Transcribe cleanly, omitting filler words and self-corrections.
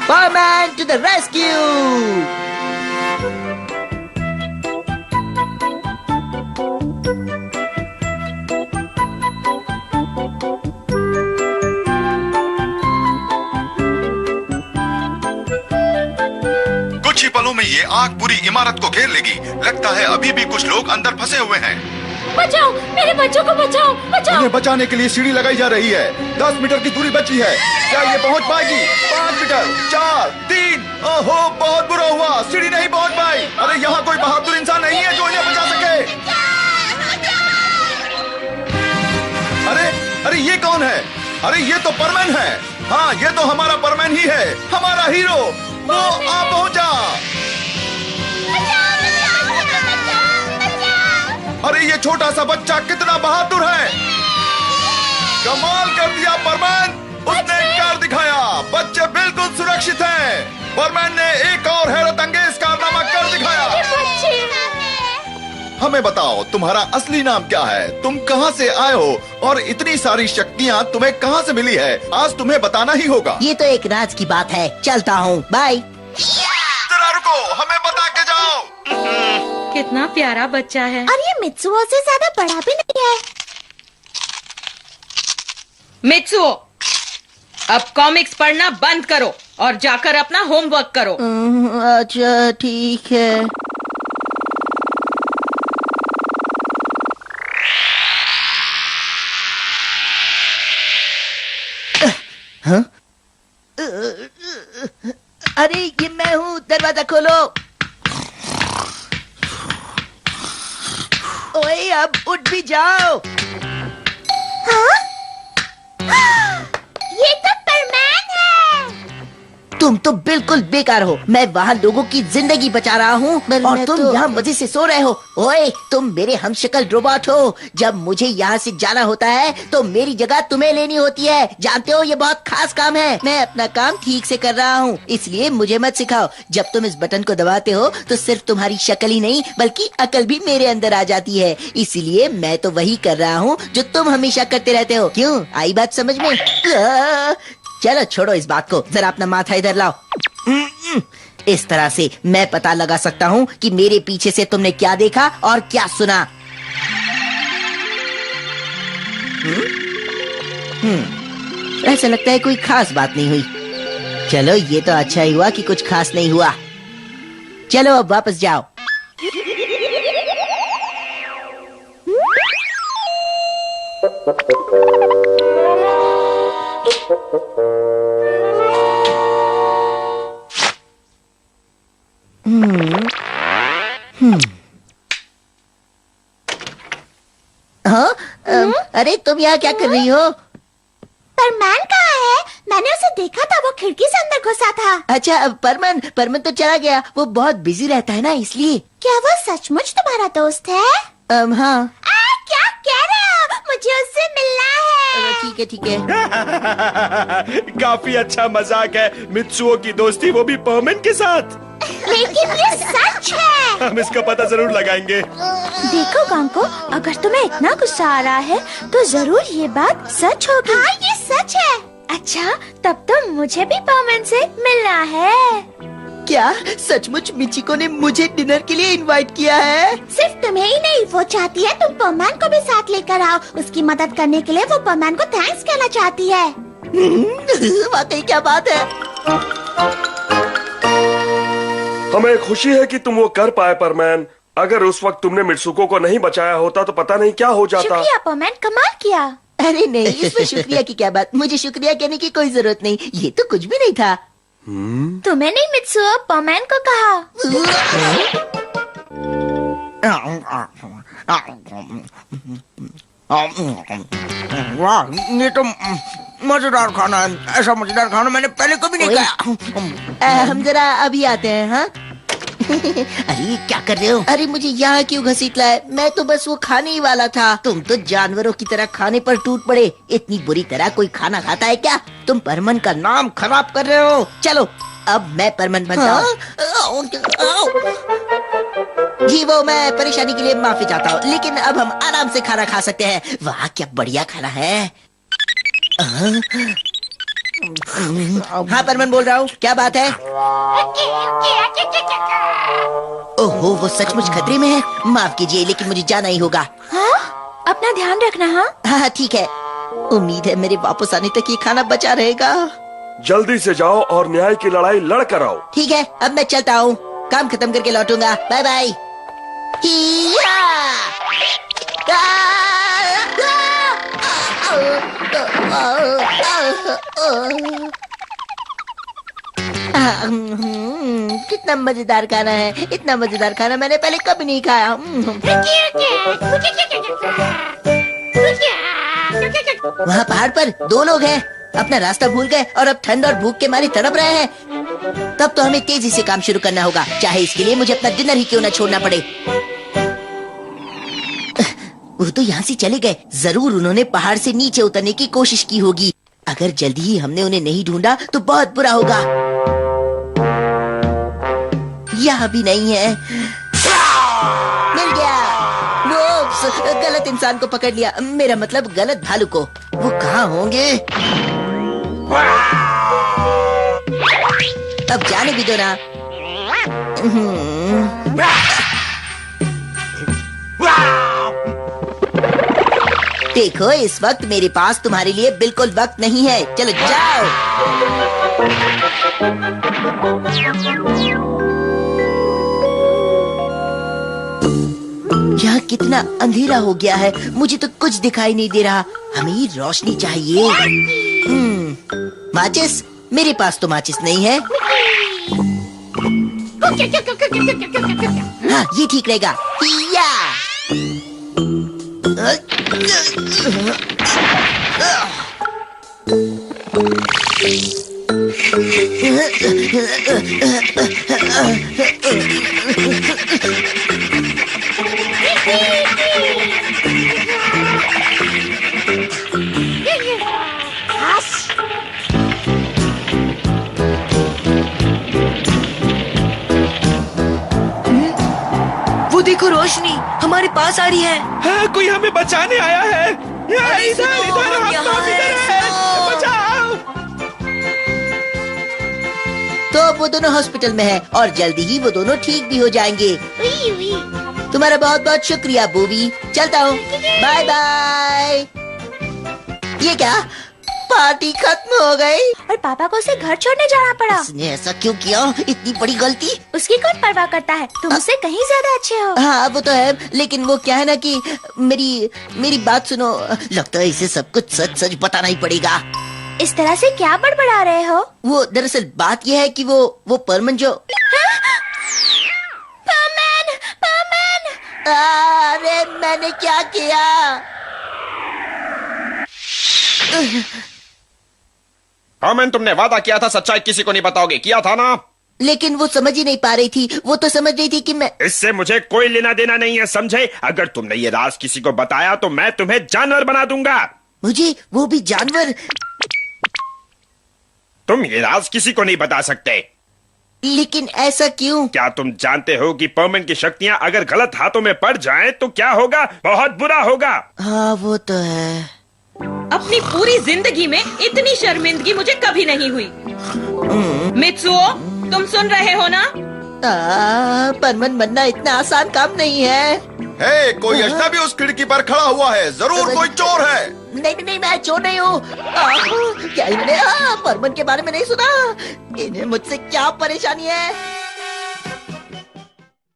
Fireman to the rescue! कुछ ही पलों में ये आग पूरी इमारत को घेर लेगी। लगता है अभी भी कुछ लोग अंदर फंसे हुए हैं। बचाओ, मेरे बच्चों को बचाओ, बचाओ। उन्हें बचाने के लिए सीढ़ी लगाई जा रही है। 10 मीटर की दूरी बची है। क्या ये पहुंच पाएगी? 5 मीटर, 4, 3। ओहो, बहुत बुरा हुआ, सीढ़ी नहीं पहुंच पाई। अरे यहाँ कोई बहादुर इंसान नहीं है जो इन्हें बचा सके। अरे अरे ये कौन है? अरे ये तो परमैन है। हाँ, ये तो हमारा परमैन ही है, हमारा हीरो। वो आ पहुंचा। अरे ये छोटा सा बच्चा कितना बहादुर है। कमाल कर दिया परमैन, उसने कर दिखाया। बच्चे बिल्कुल सुरक्षित हैं। परमैन ने एक और हैरत अंगेज कारनामा कर दिखाया। हमें बताओ, तुम्हारा असली नाम क्या है? तुम कहाँ से आए हो और इतनी सारी शक्तियाँ तुम्हें कहाँ से मिली है? आज तुम्हें बताना ही होगा। ये तो एक राज की बात है। चलता हूँ, बाय। जरा रुको, हमें बता के जाओ। कितना प्यारा बच्चा है। और ये मित्सुओ से ज्यादा बड़ा भी नहीं है। मित्सुओ, अब कॉमिक्स पढ़ना बंद करो और जाकर अपना होमवर्क करो। अच्छा, ठीक है। हाँ? अरे ये मैं हूँ, दरवाजा खोलो। ओए, अब उठ भी जाओ। हाँ? ये तो परमैन है। तुम तो बिल्कुल बेकार हो। मैं वहाँ लोगों की जिंदगी बचा रहा हूँ और तुम यहाँ मजे से सो रहे हो। ओए, तुम मेरे हमशक्ल रोबोट हो। जब मुझे यहाँ से जाना होता है तो मेरी जगह तुम्हें लेनी होती है। जानते हो, ये बहुत खास काम है। मैं अपना काम ठीक से कर रहा हूँ, इसलिए मुझे मत सिखाओ। जब तुम इस बटन को दबाते हो तो सिर्फ तुम्हारी शक्ल ही नहीं बल्कि अकल भी मेरे अंदर आ जाती है। इसलिए मैं तो वही कर रहा हूँ जो तुम हमेशा करते रहते हो। क्यों, आई बात समझ में? चलो छोड़ो इस बात को, जरा अपना माथा इधर लाओ। इस तरह से मैं पता लगा सकता हूँ कि मेरे पीछे से तुमने क्या देखा और क्या सुना। ऐसा लगता है कोई खास बात नहीं हुई। चलो, ये तो अच्छा ही हुआ कि कुछ खास नहीं हुआ। चलो अब वापस जाओ। हाँ? अरे तुम यहाँ क्या कर रही हो? परमैन कहाँ है? मैंने उसे देखा था, वो खिड़की से अंदर घुसा था। अच्छा, अब परमन तो चला गया। वो बहुत बिजी रहता है ना, इसलिए। क्या वो सचमुच तुम्हारा दोस्त है? हाँ। क्या कह रहे हो? मुझे उससे मिलना है। ठीक है, ठीक है। काफी अच्छा मजाक है। मित्सुओ की दोस्ती, वो भी परमैन के साथ। लेकिन ये सच है। हम इसका पता जरूर लगाएंगे। देखो गांको, अगर तुम्हें इतना गुस्सा आ रहा है तो जरूर ये बात सच होगी। हाँ, ये सच है। अच्छा, तब तो मुझे भी परमैन से मिलना है। क्या सचमुच मिचिको ने मुझे डिनर के लिए इनवाइट किया है? सिर्फ तुम्हें ही नहीं, वो चाहती है तुम परमैन को भी साथ लेकर आओ। उसकी मदद करने के लिए वो परमैन को थैंक्स कहना चाहती है। वाकई क्या बात है। हमें खुशी है कि तुम वो कर पाए परमैन। अगर उस वक्त तुमने मित्सुको को नहीं बचाया होता तो पता नहीं क्या हो जाता। शुक्रिया परमैन, कमाल किया। अरे नहीं, इसमें शुक्रिया की क्या बात। मुझे शुक्रिया कहने की कोई जरूरत नहीं, ये तो कुछ भी नहीं था। तुम्हें नहीं मित्सुओ, परमैन को कहा। वाह, ये तो मजेदार खाना है। ऐसा मजेदार खाना मैंने पहले कभी नहीं खाया। हम जरा अभी आते हैं। हाँ? अरे क्या कर रहे हो? अरे मुझे यहाँ क्यों घसीट लाए? मैं तो बस वो खाने ही वाला था। तुम तो जानवरों की तरह खाने पर टूट पड़े। इतनी बुरी तरह कोई खाना खाता है क्या? तुम परमन का नाम खराब कर रहे हो। चलो अब मैं परमन बनता हूँ। जी वो, मैं परेशानी के लिए माफी चाहता हूँ, लेकिन अब हम आराम से खाना खा सकते हैं। वाह क्या बढ़िया खाना है। हाँ परमन बोल रहा हूँ, क्या बात है? ओहो, वो सचमुच खतरे में है। माफ कीजिए, लेकिन मुझे जाना ही होगा। हाँ? अपना ध्यान रखना। हाँ हाँ ठीक है। उम्मीद है मेरे वापस आने तक ये खाना बचा रहेगा। जल्दी से जाओ और न्याय की लड़ाई लड़ कर आओ। ठीक है, अब मैं चलता हूँ, काम खत्म करके लौटूंगा। Bye bye. कितना मजेदार खाना है। इतना मजेदार खाना मैंने पहले कभी नहीं खाया। वहाँ पहाड़ पर 2 लोग हैं, अपना रास्ता भूल गए और अब ठंड और भूख के मारे तड़प रहे हैं। तब तो हमें तेजी से काम शुरू करना होगा, चाहे इसके लिए मुझे अपना डिनर ही क्यों न छोड़ना पड़े। वो तो यहाँ से चले गए। जरूर उन्होंने पहाड़ से नीचे उतरने की कोशिश की होगी। अगर जल्दी ही हमने उन्हें नहीं ढूंढा तो बहुत बुरा होगा। यहाँ भी नहीं है। मिल गया। वो गलत इंसान को पकड़ लिया, मेरा मतलब गलत भालू को। वो कहाँ होंगे? अब जाने भी दो ना। देखो, इस वक्त मेरे पास तुम्हारे लिए बिल्कुल वक्त नहीं है। चलो जाओ। यहाँ कितना अंधेरा हो गया है, मुझे तो कुछ दिखाई नहीं दे रहा। हमें रोशनी चाहिए। माचिस? मेरे पास तो माचिस नहीं है। हाँ, ये ठीक रहेगा। या! वो देखो, रोशनी हमारे पास आ रही है। हाँ, कोई हमें बचाने आया है। यहाँ इधर हम लोग इधर हैं। बचाओ। तो अब वो दोनों हॉस्पिटल में है और जल्दी ही वो दोनों ठीक भी हो जाएंगे। तुम्हारा बहुत बहुत शुक्रिया बूबी, चलता हूँ। Bye bye. ये क्या, पार्टी खत्म हो गई? और पापा को उसे घर छोड़ने जाना पड़ा। उसने ऐसा क्यों किया? इतनी बड़ी गलती। उसकी कौन परवाह करता है? तुम उससे कहीं ज्यादा अच्छे हो। हाँ वो तो है, लेकिन वो क्या है ना कि मेरी बात सुनो। लगता है इसे सब कुछ सच सच बताना ही पड़ेगा। इस तरह से क्या बड़बड़ा रहे हो? वो दरअसल बात यह है कि वो परमन जो परमन। अरे मैंने क्या किया? परमन, तुमने वादा किया था सच्चाई किसी को नहीं बताओगे, किया था ना? लेकिन वो समझ ही नहीं पा रही थी। वो तो समझ रही थी कि मैं। इससे मुझे कोई लेना देना नहीं है, समझे? अगर तुमने ये राज किसी को बताया तो मैं तुम्हें जानवर बना दूंगा। मुझे? वो भी जानवर? तुम ये राज किसी को नहीं बता सकते। लेकिन ऐसा क्यों? क्या तुम जानते हो कि परमन की शक्तियां अगर गलत हाथों में पड़ जाएं तो क्या होगा? बहुत बुरा होगा। हाँ वो तो है। अपनी पूरी जिंदगी में इतनी शर्मिंदगी मुझे कभी नहीं हुई। मित्सुओ, तुम सुन रहे हो ना? परमन बनना इतना आसान काम नहीं है। हे, कोई अजनबी उस खिड़की पर खड़ा हुआ है। जरूर कोई चोर है। नहीं, मैं चोर नहीं हूँ। क्या इन्होंने परमन के बारे में नहीं सुना? इन्हें मुझसे क्या परेशानी है?